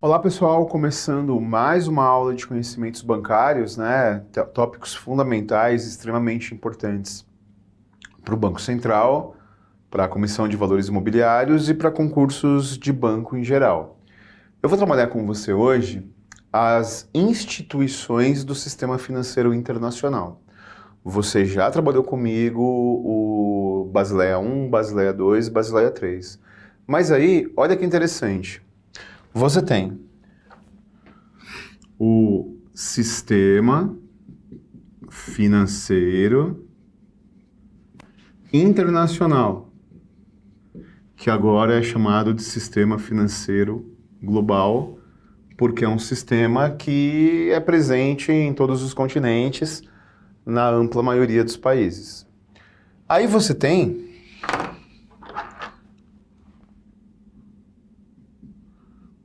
Olá pessoal, começando mais uma aula de conhecimentos bancários, né? Tópicos fundamentais, extremamente importantes para o Banco Central, para a Comissão de Valores Imobiliários e para concursos de banco em geral. Eu vou trabalhar com você hoje as instituições do sistema financeiro internacional. Você já trabalhou comigo o Basileia 1, Basileia 2, Basileia 3. Mas aí, olha que interessante. Você tem o sistema financeiro internacional, que agora é chamado de sistema financeiro global, porque é um sistema que é presente em todos os continentes, na ampla maioria dos países. Aí você tem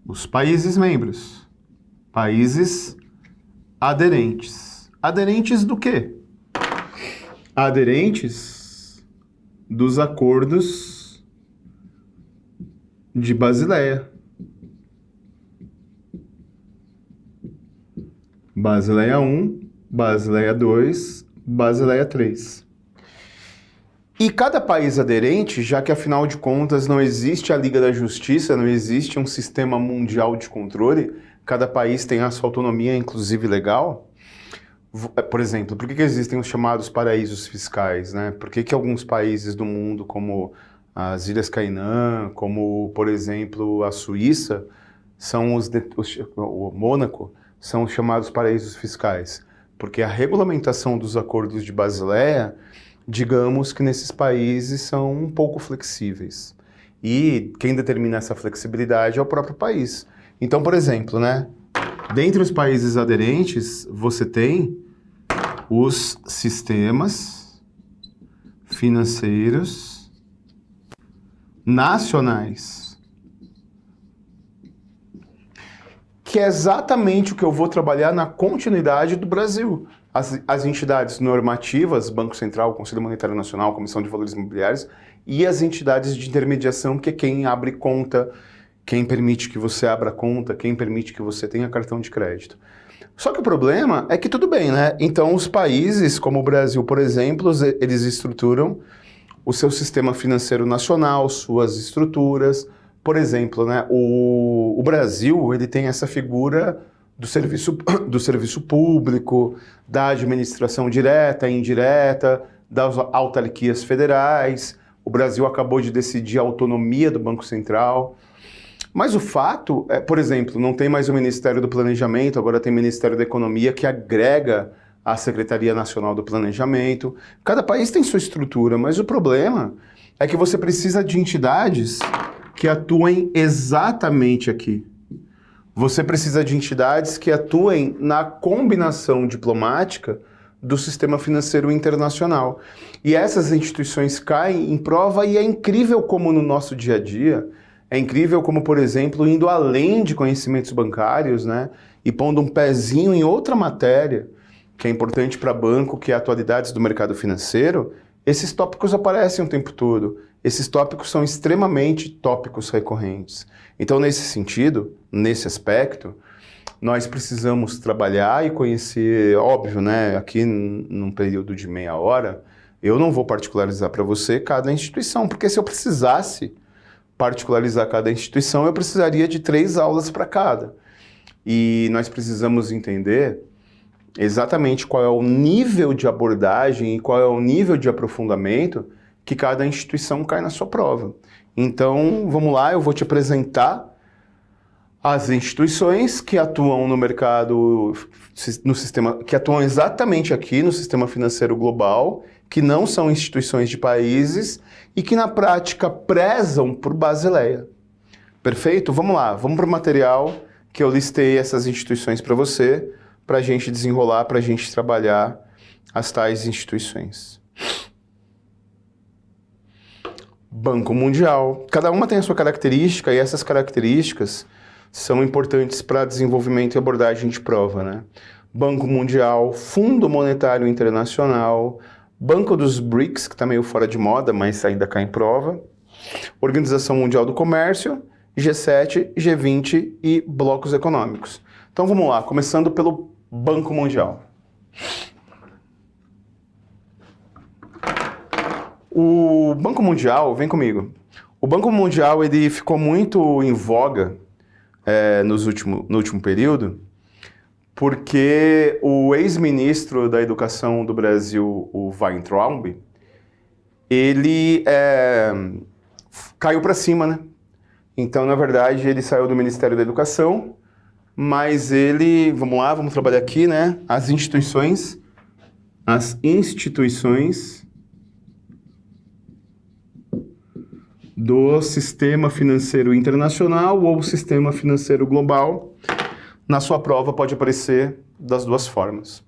os países membros, países aderentes. Aderentes do quê? Aderentes dos acordos de Basileia. Basileia 1, Basileia 2, Basileia 3. E cada país aderente, já que afinal de contas não existe a Liga da Justiça, não existe um sistema mundial de controle, cada país tem a sua autonomia, inclusive legal. Por exemplo, por que existem os chamados paraísos fiscais, né? Por que alguns países do mundo, como as Ilhas Caimã, como, por exemplo, a Suíça, o Mônaco, são os chamados paraísos fiscais? Porque a regulamentação dos acordos de Basileia, digamos que nesses países são um pouco flexíveis. E quem determina essa flexibilidade é o próprio país. Então, por exemplo, né, dentre os países aderentes, você tem os sistemas financeiros nacionais, que é exatamente o que eu vou trabalhar na continuidade do Brasil. As entidades normativas, Banco Central, Conselho Monetário Nacional, Comissão de Valores Imobiliários, e as entidades de intermediação, que é quem abre conta, quem permite que você abra conta, quem permite que você tenha cartão de crédito. Só que o problema é que tudo bem, né? Então os países, como o Brasil, por exemplo, eles estruturam o seu sistema financeiro nacional, suas estruturas. Por exemplo, né, o Brasil, ele tem essa figura do serviço público, da administração direta e indireta, das autarquias federais. O Brasil acabou de decidir a autonomia do Banco Central. Mas o fato é, por exemplo, não tem mais o Ministério do Planejamento, agora tem o Ministério da Economia, que agrega a Secretaria Nacional do Planejamento. Cada país tem sua estrutura, mas o problema é que você precisa de entidades que atuem exatamente aqui. Você precisa de entidades que atuem na combinação diplomática do sistema financeiro internacional. E essas instituições caem em prova, e é incrível como no nosso dia a dia, é incrível como, por exemplo, indo além de conhecimentos bancários, né, e pondo um pezinho em outra matéria, que é importante para banco, que é atualidades do mercado financeiro, esses tópicos aparecem o tempo todo. Esses tópicos são extremamente tópicos recorrentes. Então, nesse sentido, nesse aspecto, nós precisamos trabalhar e conhecer, óbvio, né, aqui num período de meia hora, eu não vou particularizar para você cada instituição, porque se eu precisasse particularizar cada instituição, eu precisaria de 3 aulas para cada. E nós precisamos entender exatamente qual é o nível de abordagem e qual é o nível de aprofundamento que cada instituição cai na sua prova. Então, vamos lá, eu vou te apresentar as instituições que atuam no mercado, no sistema, que atuam exatamente aqui no sistema financeiro global, que não são instituições de países e que na prática prezam por Basileia. Perfeito? Vamos lá, vamos para o material que eu listei essas instituições para você, para a gente desenrolar, para a gente trabalhar as tais instituições. Banco Mundial. Cada uma tem a sua característica, e essas características são importantes para desenvolvimento e abordagem de prova, né? Banco Mundial, Fundo Monetário Internacional, Banco dos BRICS, que está meio fora de moda, mas ainda cai em prova, Organização Mundial do Comércio G7, G20 e blocos econômicos. Então vamos lá, começando pelo Banco Mundial. O Banco Mundial, vem comigo, o Banco Mundial ele ficou muito em voga no último período, porque o ex-ministro da Educação do Brasil, o Weintraub, ele caiu para cima, né? Então, na verdade, ele saiu do Ministério da Educação, mas ele, vamos lá, vamos trabalhar aqui, né? As instituições do Sistema Financeiro Internacional ou Sistema Financeiro Global. Na sua prova pode aparecer das duas formas.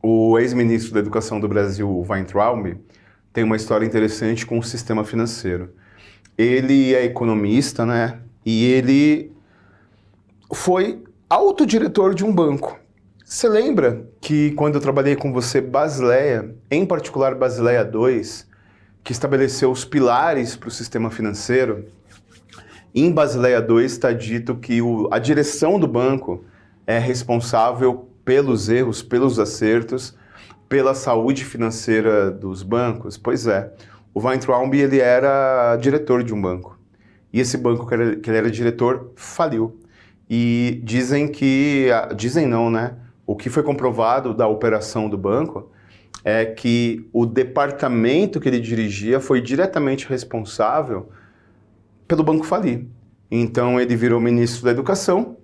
O ex-ministro da Educação do Brasil, Weintraub, tem uma história interessante com o sistema financeiro. Ele é economista, né? E ele foi autodiretor de um banco. Você lembra que quando eu trabalhei com você, Basileia, em particular Basileia II, que estabeleceu os pilares para o sistema financeiro, em Basileia II está dito que a direção do banco é responsável pelos erros, pelos acertos, pela saúde financeira dos bancos. Pois é, o Weintraub ele era diretor de um banco. E esse banco que ele era diretor faliu. E dizem não, né? O que foi comprovado da operação do banco é que o departamento que ele dirigia foi diretamente responsável pelo banco falir. Então ele virou ministro da Educação,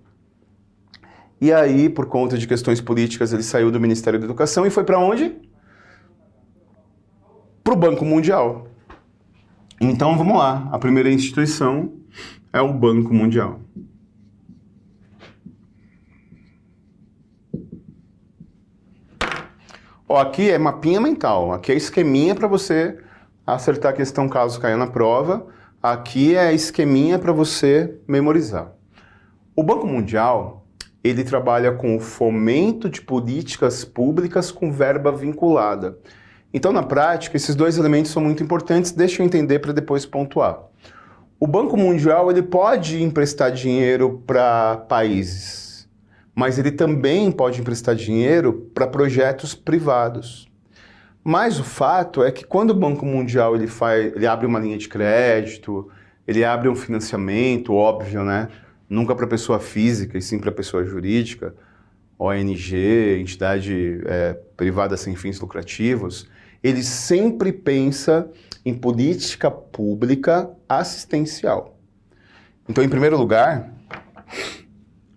e aí, por conta de questões políticas, ele saiu do Ministério da Educação e foi para onde? Para o Banco Mundial. Então vamos lá, a primeira instituição é o Banco Mundial. Ó, aqui é mapinha mental, aqui é esqueminha para você acertar a questão caso caia na prova. Aqui é esqueminha para você memorizar. O Banco Mundial, ele trabalha com o fomento de políticas públicas com verba vinculada. Então, na prática, esses dois elementos são muito importantes, deixa eu entender para depois pontuar. O Banco Mundial, ele pode emprestar dinheiro para países, mas ele também pode emprestar dinheiro para projetos privados. Mas o fato é que quando o Banco Mundial ele abre uma linha de crédito, ele abre um financiamento, óbvio, né? Nunca para pessoa física e sim para pessoa jurídica, ONG, entidade privada sem fins lucrativos, ele sempre pensa em política pública assistencial. Então, em primeiro lugar,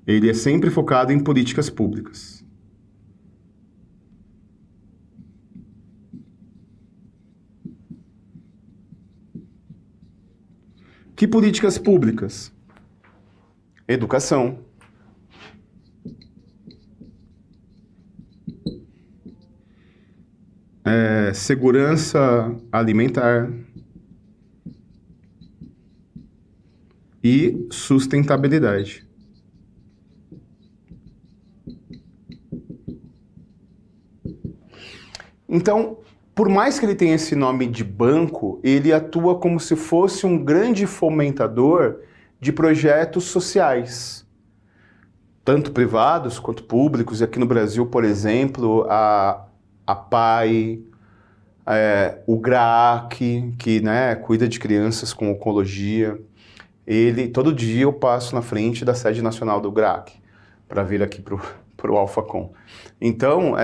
ele é sempre focado em políticas públicas. Que políticas públicas? Educação. Segurança alimentar. E sustentabilidade. Então, por mais que ele tenha esse nome de banco, ele atua como se fosse um grande fomentador de projetos sociais, tanto privados quanto públicos. E aqui no Brasil, por exemplo, a PAI, o GRAAC, que né, cuida de crianças com oncologia. Todo dia eu passo na frente da sede nacional do GRAAC, para vir aqui para o Alphacom. Então,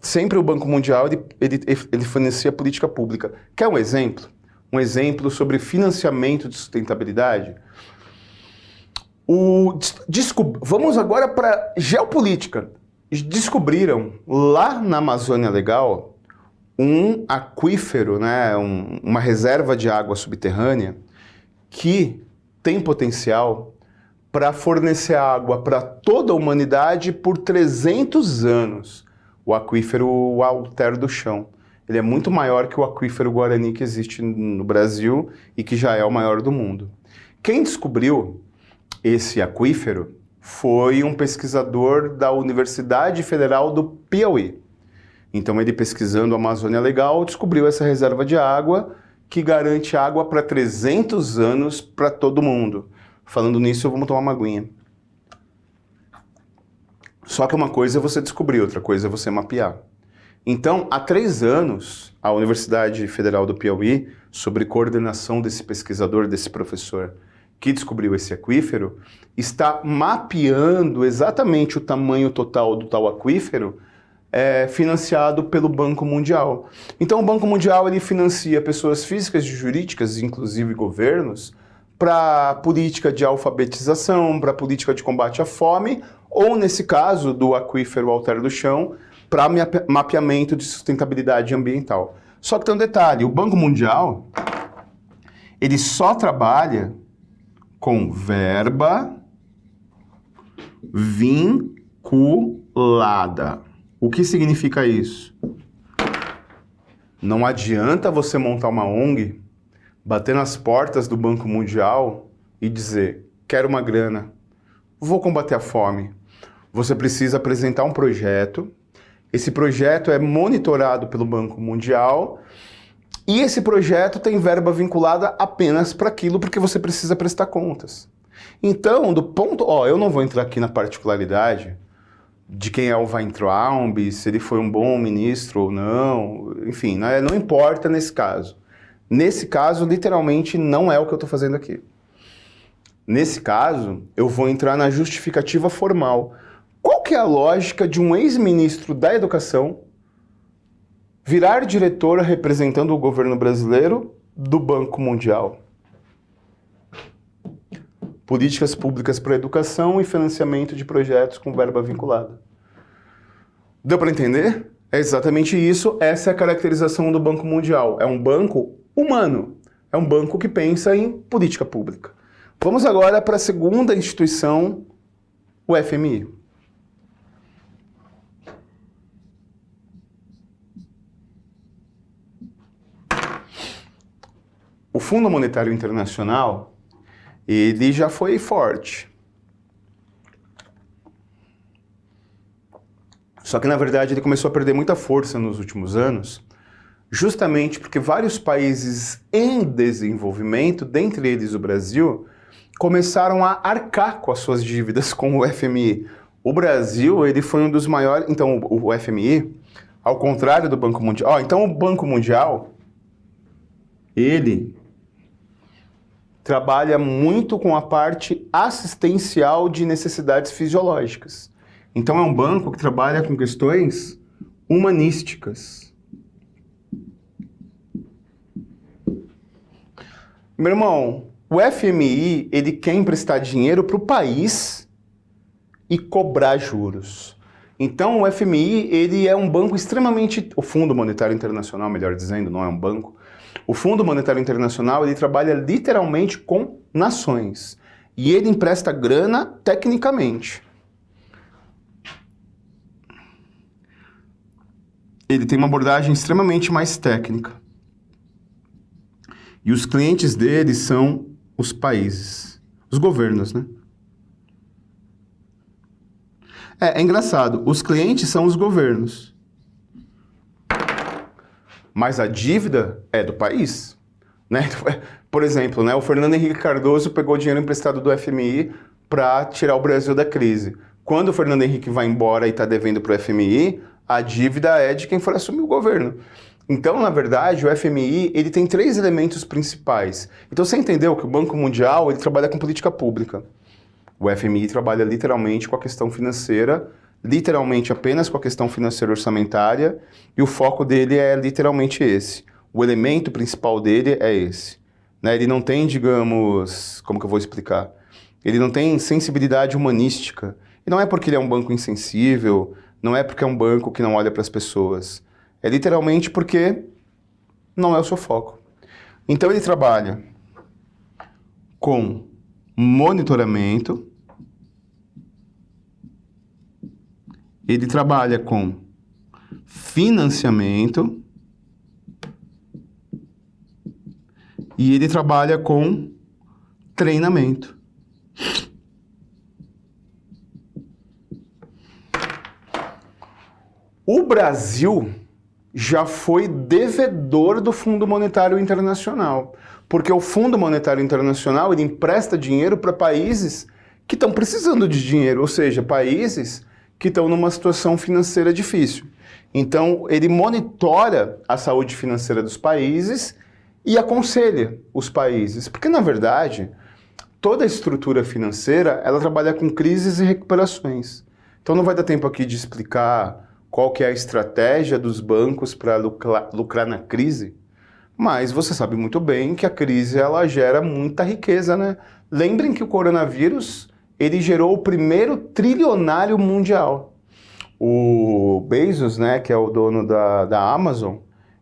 sempre o Banco Mundial ele financia política pública. Quer um exemplo? Um exemplo sobre financiamento de sustentabilidade? Vamos agora para geopolítica. Descobriram lá na Amazônia Legal um aquífero, né, uma reserva de água subterrânea que tem potencial para fornecer água para toda a humanidade por 300 anos. O aquífero Alter do Chão. Ele é muito maior que o aquífero Guarani que existe no Brasil e que já é o maior do mundo. Quem descobriu esse aquífero foi um pesquisador da Universidade Federal do Piauí. Então ele pesquisando a Amazônia Legal descobriu essa reserva de água que garante água para 300 anos para todo mundo. Falando nisso, vamos tomar uma aguinha. Só que uma coisa é você descobrir, outra coisa é você mapear. Então, há 3 anos, a Universidade Federal do Piauí, sob coordenação desse pesquisador, desse professor que descobriu esse aquífero, está mapeando exatamente o tamanho total do tal aquífero, financiado pelo Banco Mundial. Então, o Banco Mundial ele financia pessoas físicas e jurídicas, inclusive governos, para política de alfabetização, para política de combate à fome, ou, nesse caso, do aquífero Alter do Chão, para mapeamento de sustentabilidade ambiental. Só que tem um detalhe, o Banco Mundial, ele só trabalha com verba vinculada. O que significa isso? Não adianta você montar uma ONG, bater nas portas do Banco Mundial e dizer, quero uma grana, vou combater a fome. Você precisa apresentar um projeto, esse projeto é monitorado pelo Banco Mundial e esse projeto tem verba vinculada apenas para aquilo porque você precisa prestar contas. Então, do ponto... eu não vou entrar aqui na particularidade de quem é o Weintraub, se ele foi um bom ministro ou não, enfim, não importa nesse caso. Nesse caso, literalmente, não é o que eu estou fazendo aqui. Nesse caso, eu vou entrar na justificativa formal. Qual que é a lógica de um ex-ministro da Educação virar diretor representando o governo brasileiro do Banco Mundial? Políticas públicas para a educação e financiamento de projetos com verba vinculada. Deu para entender? É exatamente isso, essa é a caracterização do Banco Mundial. É um banco humano, é um banco que pensa em política pública. Vamos agora para a segunda instituição, o FMI. O Fundo Monetário Internacional, ele já foi forte. Só que, na verdade, ele começou a perder muita força nos últimos anos, justamente porque vários países em desenvolvimento, dentre eles o Brasil, começaram a arcar com as suas dívidas com o FMI. O Brasil, ele foi um dos maiores... Então, o FMI, ao contrário do Banco Mundial... então, o Banco Mundial, ele trabalha muito com a parte assistencial de necessidades fisiológicas. Então, é um banco que trabalha com questões humanísticas. Meu irmão, o FMI, ele quer emprestar dinheiro para o país e cobrar juros. Então, o FMI, ele é um banco extremamente... O Fundo Monetário Internacional, melhor dizendo, não é um banco. O Fundo Monetário Internacional, ele trabalha literalmente com nações. E ele empresta grana tecnicamente. Ele tem uma abordagem extremamente mais técnica. E os clientes dele são os países, os governos, né? É engraçado, os clientes são os governos. Mas a dívida é do país, né? Por exemplo, né, o Fernando Henrique Cardoso pegou dinheiro emprestado do FMI para tirar o Brasil da crise. Quando o Fernando Henrique vai embora e está devendo para o FMI, a dívida é de quem for assumir o governo. Então, na verdade, o FMI ele tem 3 elementos principais. Então, você entendeu que o Banco Mundial ele trabalha com política pública. O FMI trabalha literalmente com a questão financeira, literalmente apenas com a questão financeira orçamentária, e o foco dele é literalmente esse. O elemento principal dele é esse. Né? Ele não tem, digamos, como que eu vou explicar? Ele não tem sensibilidade humanística. E não é porque ele é um banco insensível, não é porque é um banco que não olha para as pessoas. É literalmente porque não é o seu foco. Então ele trabalha com monitoramento, ele trabalha com financiamento e ele trabalha com treinamento. O Brasil, já foi devedor do Fundo Monetário Internacional. Porque o Fundo Monetário Internacional ele empresta dinheiro para países que estão precisando de dinheiro, ou seja, países que estão numa situação financeira difícil. Então, ele monitora a saúde financeira dos países e aconselha os países. Porque, na verdade, toda a estrutura financeira, ela trabalha com crises e recuperações. Então, não vai dar tempo aqui de explicar qual que é a estratégia dos bancos para lucrar na crise, mas você sabe muito bem que a crise ela gera muita riqueza, né? Lembrem que o coronavírus ele gerou o primeiro trilionário mundial. O Bezos, né, que é o dono da Amazon,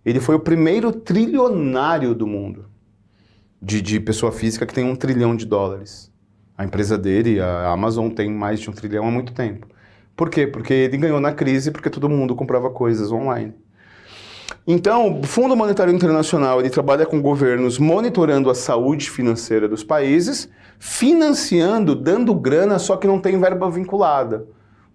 ele foi o primeiro trilionário do mundo, de pessoa física que tem $1 trilhão. A empresa dele, a Amazon, tem mais de $1 trilhão há muito tempo. Por quê? Porque ele ganhou na crise porque todo mundo comprava coisas online. Então, o Fundo Monetário Internacional ele trabalha com governos monitorando a saúde financeira dos países, financiando, dando grana, só que não tem verba vinculada.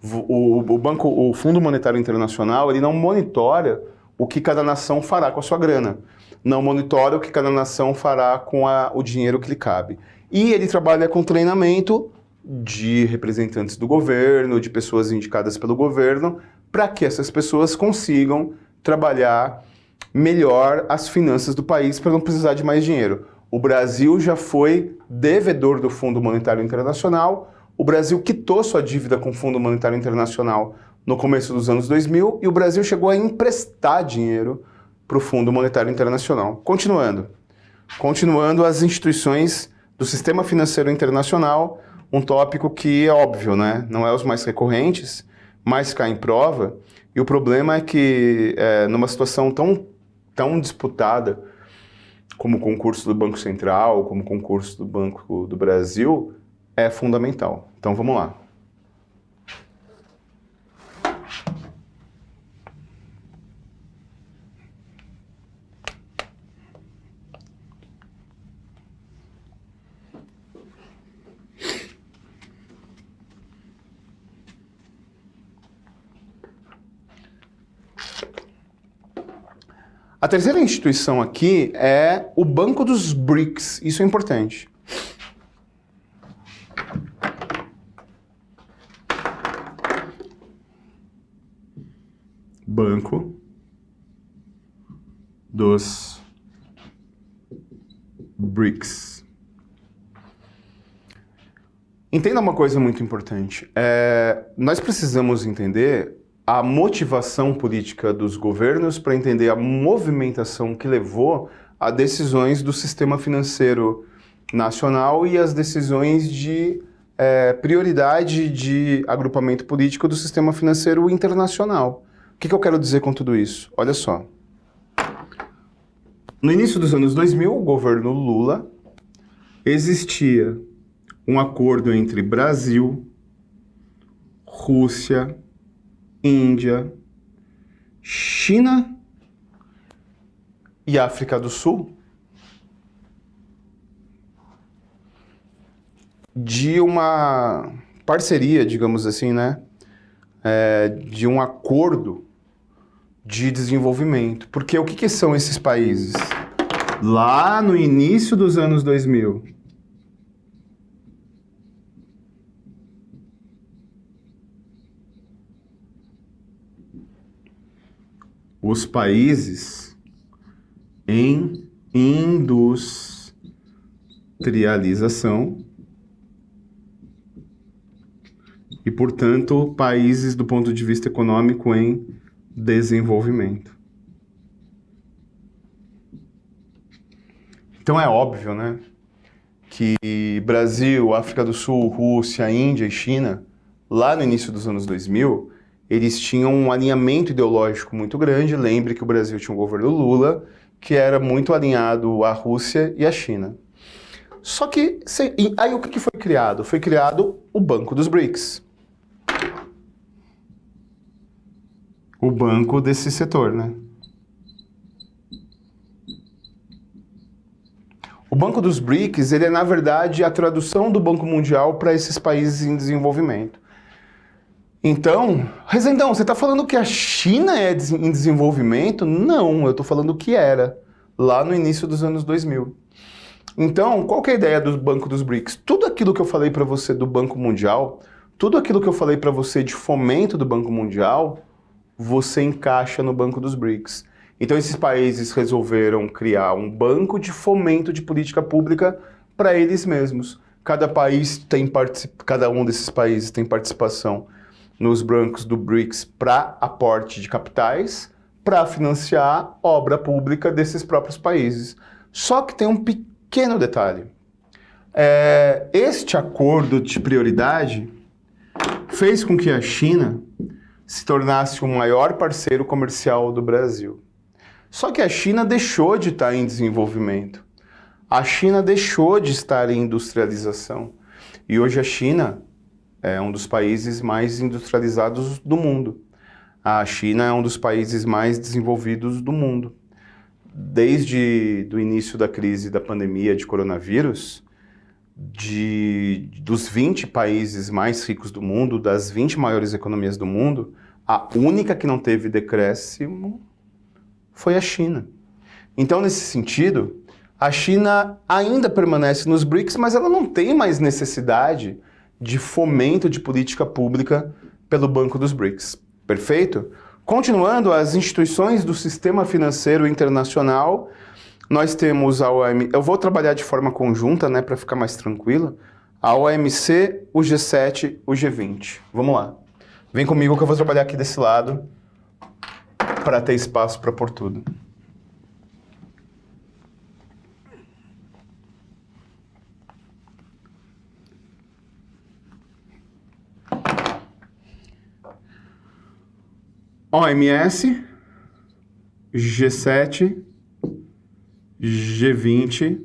O Fundo Monetário Internacional ele não monitora o que cada nação fará com a sua grana. Não monitora o que cada nação fará com o dinheiro que lhe cabe. E ele trabalha com treinamento de representantes do governo, de pessoas indicadas pelo governo, para que essas pessoas consigam trabalhar melhor as finanças do país para não precisar de mais dinheiro. O Brasil já foi devedor do Fundo Monetário Internacional, o Brasil quitou sua dívida com o Fundo Monetário Internacional no começo dos anos 2000 e o Brasil chegou a emprestar dinheiro para o Fundo Monetário Internacional. Continuando as instituições do sistema financeiro internacional, um tópico que é óbvio, né? Não é os mais recorrentes, mas cai em prova. E o problema é que, numa situação tão disputada como o concurso do Banco Central, como o concurso do Banco do Brasil, é fundamental. Então vamos lá. A terceira instituição aqui é o Banco dos BRICS. Isso é importante. Banco dos BRICS. Entenda uma coisa muito importante. Nós precisamos entender a motivação política dos governos para entender a movimentação que levou a decisões do sistema financeiro nacional e as decisões de prioridade de agrupamento político do sistema financeiro internacional. O que eu quero dizer com tudo isso? Olha só. No início dos anos 2000, o governo Lula, existia um acordo entre Brasil, Rússia, Índia, China e África do Sul de uma parceria, digamos assim, né? De um acordo de desenvolvimento. Porque o que são esses países? Lá no início dos anos 2000, os países em industrialização e, portanto, países do ponto de vista econômico em desenvolvimento. Então é óbvio, né, que Brasil, África do Sul, Rússia, Índia e China, lá no início dos anos 2000, eles tinham um alinhamento ideológico muito grande. Lembre que o Brasil tinha um governo Lula, que era muito alinhado à Rússia e à China. Só que, aí o que foi criado? Foi criado o Banco dos BRICS. O banco desse setor, né? O Banco dos BRICS, ele é, na verdade, a tradução do Banco Mundial para esses países em desenvolvimento. Então, Rezendão, você está falando que a China é em desenvolvimento? Não, eu estou falando que era, lá no início dos anos 2000. Então, qual que é a ideia do Banco dos BRICS? Tudo aquilo que eu falei para você do Banco Mundial, tudo aquilo que eu falei para você de fomento do Banco Mundial, você encaixa no Banco dos BRICS. Então, esses países resolveram criar um banco de fomento de política pública para eles mesmos. Cada um desses países tem participação nos bancos do BRICS para aporte de capitais, para financiar obra pública desses próprios países. Só que tem um pequeno detalhe. Este acordo de prioridade fez com que a China se tornasse o maior parceiro comercial do Brasil. Só que a China deixou de estar em desenvolvimento. A China deixou de estar em industrialização. E hoje a China é um dos países mais industrializados do mundo. A China é um dos países mais desenvolvidos do mundo. Desde o início da crise da pandemia de coronavírus, dos 20 países mais ricos do mundo, das 20 maiores economias do mundo, a única que não teve decréscimo foi a China. Então, nesse sentido, a China ainda permanece nos BRICS, mas ela não tem mais necessidade de fomento de política pública pelo Banco dos BRICS. Perfeito? Continuando, as instituições do sistema financeiro internacional, nós temos a OMC, eu vou trabalhar de forma conjunta, né, para ficar mais tranquilo, a OMC, o G7, o G20. Vamos lá. Vem comigo que eu vou trabalhar aqui desse lado para ter espaço para pôr tudo. OMS, G7, G20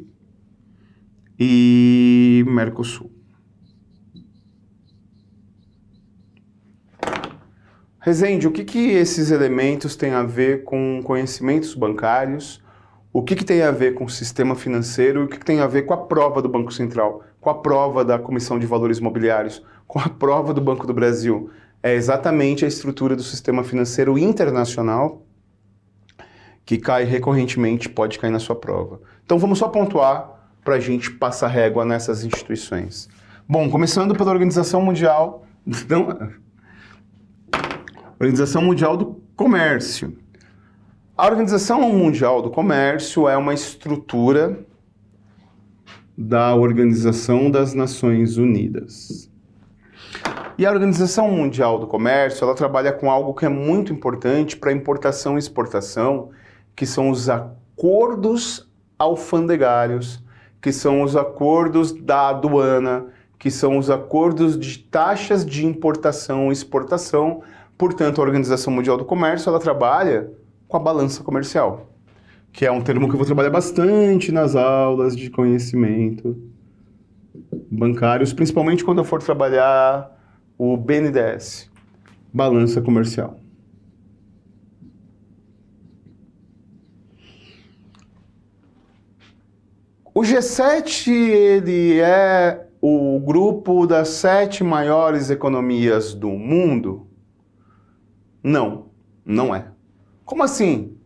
e Mercosul. Rezende, o que esses elementos têm a ver com conhecimentos bancários? O que tem a ver com o sistema financeiro? O que tem a ver com a prova do Banco Central? Com a prova da Comissão de Valores Mobiliários? Com a prova do Banco do Brasil? É exatamente a estrutura do sistema financeiro internacional que cai recorrentemente, pode cair na sua prova. Então vamos só pontuar para a gente passar régua nessas instituições. Bom, começando pela Organização Mundial do Comércio. A Organização Mundial do Comércio é uma estrutura da Organização das Nações Unidas. E a Organização Mundial do Comércio, ela trabalha com algo que é muito importante para importação e exportação, que são os acordos alfandegários, que são os acordos da aduana, que são os acordos de taxas de importação e exportação. Portanto, a Organização Mundial do Comércio, ela trabalha com a balança comercial, que é um termo que eu vou trabalhar bastante nas aulas de conhecimento bancários, principalmente quando eu for trabalhar o BNDES, balança comercial. O G7, ele é o grupo das 7 maiores economias do mundo? Não, não é. Como assim?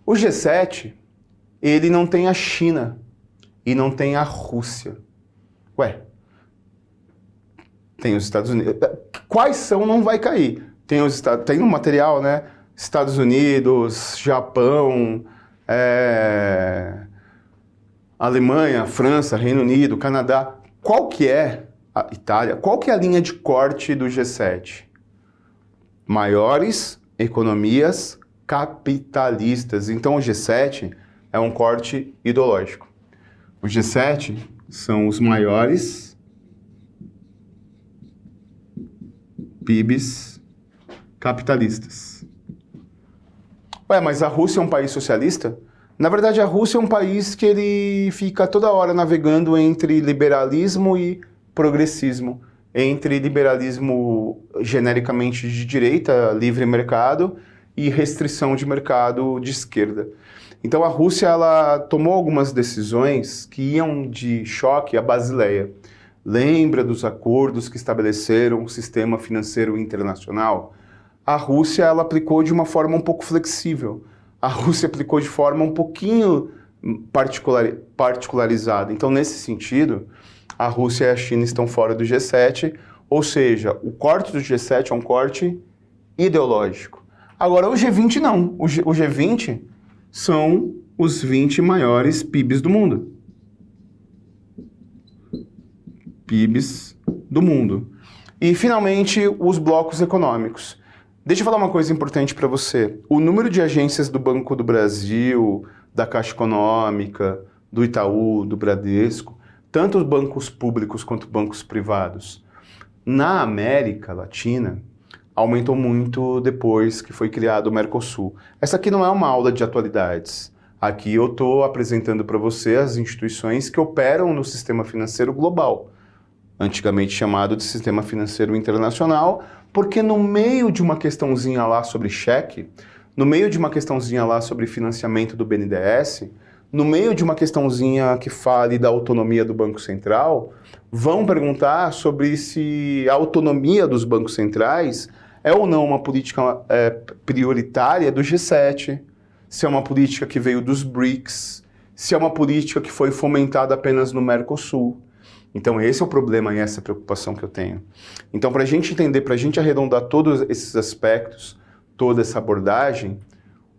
O G7, ele não tem a China e não tem a Rússia. Ué, tem os Estados Unidos. Quais são, não vai cair. Tem no material, né? Estados Unidos, Japão, Alemanha, França, Reino Unido, Canadá. Qual que é a Itália? Qual que é a linha de corte do G7? Maiores economias capitalistas. Então o G7 é um corte ideológico. O G7 são os maiores PIBs capitalistas. Ué, mas a Rússia é um país socialista? Na verdade, a Rússia é um país que ele fica toda hora navegando entre liberalismo e progressismo, entre liberalismo genericamente de direita, livre mercado, e restrição de mercado de esquerda. Então a Rússia, ela tomou algumas decisões que iam de choque à Basileia. Lembra dos acordos que estabeleceram o sistema financeiro internacional? A Rússia ela aplicou de uma forma um pouco flexível. A Rússia aplicou de forma um pouquinho particularizada. Então, nesse sentido, a Rússia e a China estão fora do G7, ou seja, o corte do G7 é um corte ideológico. Agora, o G20 não. O G20 são os 20 maiores PIBs do mundo. PIBs do mundo. E, finalmente, os blocos econômicos. Deixa eu falar uma coisa importante para você. O número de agências do Banco do Brasil, da Caixa Econômica, do Itaú, do Bradesco, tanto os bancos públicos quanto bancos privados, na América Latina, aumentou muito depois que foi criado o Mercosul. Essa aqui não é uma aula de atualidades. Aqui eu estou apresentando para você as instituições que operam no sistema financeiro global, antigamente chamado de Sistema Financeiro Internacional, porque no meio de uma questãozinha lá sobre cheque, no meio de uma questãozinha lá sobre financiamento do BNDES, no meio de uma questãozinha que fale da autonomia do Banco Central, vão perguntar sobre se a autonomia dos bancos centrais é ou não uma política prioritária do G7, se é uma política que veio dos BRICS, se é uma política que foi fomentada apenas no Mercosul. Então esse é o problema e essa preocupação que eu tenho. Então para a gente entender, para a gente arredondar todos esses aspectos, toda essa abordagem,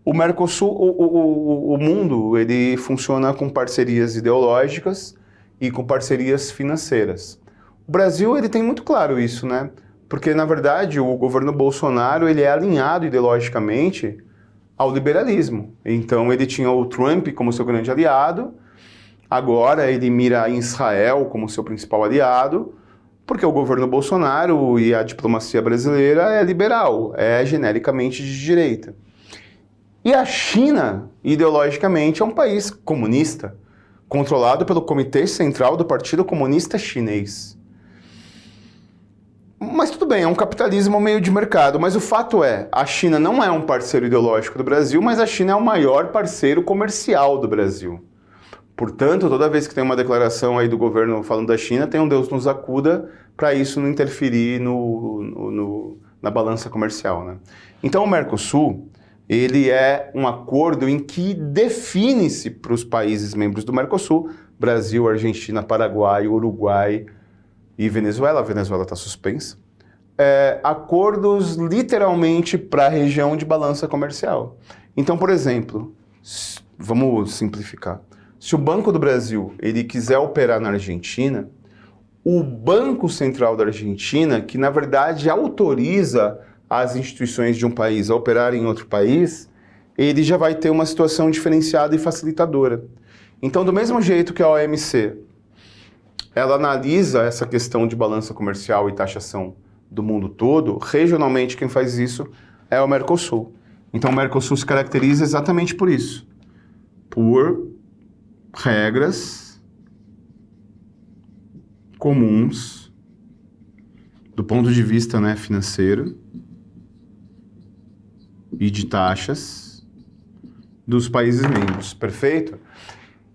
o Mercosul, o mundo, ele funciona com parcerias ideológicas e com parcerias financeiras. O Brasil, ele tem muito claro isso, né? Porque, na verdade, o governo Bolsonaro, ele é alinhado ideologicamente ao liberalismo. Então, ele tinha o Trump como seu grande aliado, agora ele mira Israel como seu principal aliado, porque o governo Bolsonaro e a diplomacia brasileira é liberal, é genericamente de direita. E a China, ideologicamente, é um país comunista, controlado pelo Comitê Central do Partido Comunista Chinês. Mas tudo bem, é um capitalismo meio de mercado, mas o fato é, a China não é um parceiro ideológico do Brasil, mas a China é o maior parceiro comercial do Brasil. Portanto, toda vez que tem uma declaração aí do governo falando da China, tem um Deus nos acuda para isso não interferir na balança comercial, né? Então o Mercosul, ele é um acordo em que define-se para os países membros do Mercosul, Brasil, Argentina, Paraguai, Uruguai e Venezuela, a Venezuela está suspensa, acordos literalmente para a região de balança comercial. Então, por exemplo, vamos simplificar, se o Banco do Brasil ele quiser operar na Argentina, o Banco Central da Argentina, que na verdade autoriza as instituições de um país a operar em outro país, ele já vai ter uma situação diferenciada e facilitadora. Então, do mesmo jeito que a OMC, ela analisa essa questão de balança comercial e taxação do mundo todo, regionalmente quem faz isso é o Mercosul. Então, o Mercosul se caracteriza exatamente por isso, por regras comuns do ponto de vista, né, financeiro e de taxas dos países membros, perfeito?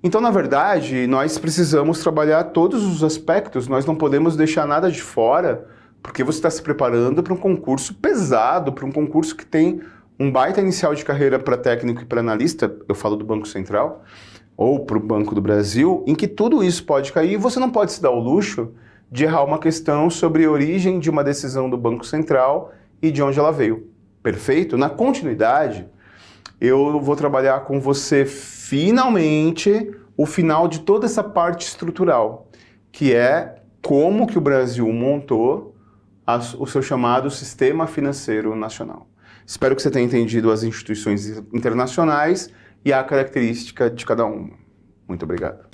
Então, na verdade, nós precisamos trabalhar todos os aspectos, nós não podemos deixar nada de fora, porque você está se preparando para um concurso pesado, para um concurso que tem um baita inicial de carreira para técnico e para analista, eu falo do Banco Central, ou para o Banco do Brasil, em que tudo isso pode cair e você não pode se dar o luxo de errar uma questão sobre a origem de uma decisão do Banco Central e de onde ela veio. Perfeito? Na continuidade, eu vou trabalhar com você finalmente o final de toda essa parte estrutural, que é como que o Brasil montou o seu chamado Sistema Financeiro Nacional. Espero que você tenha entendido as instituições internacionais e a característica de cada uma. Muito obrigado.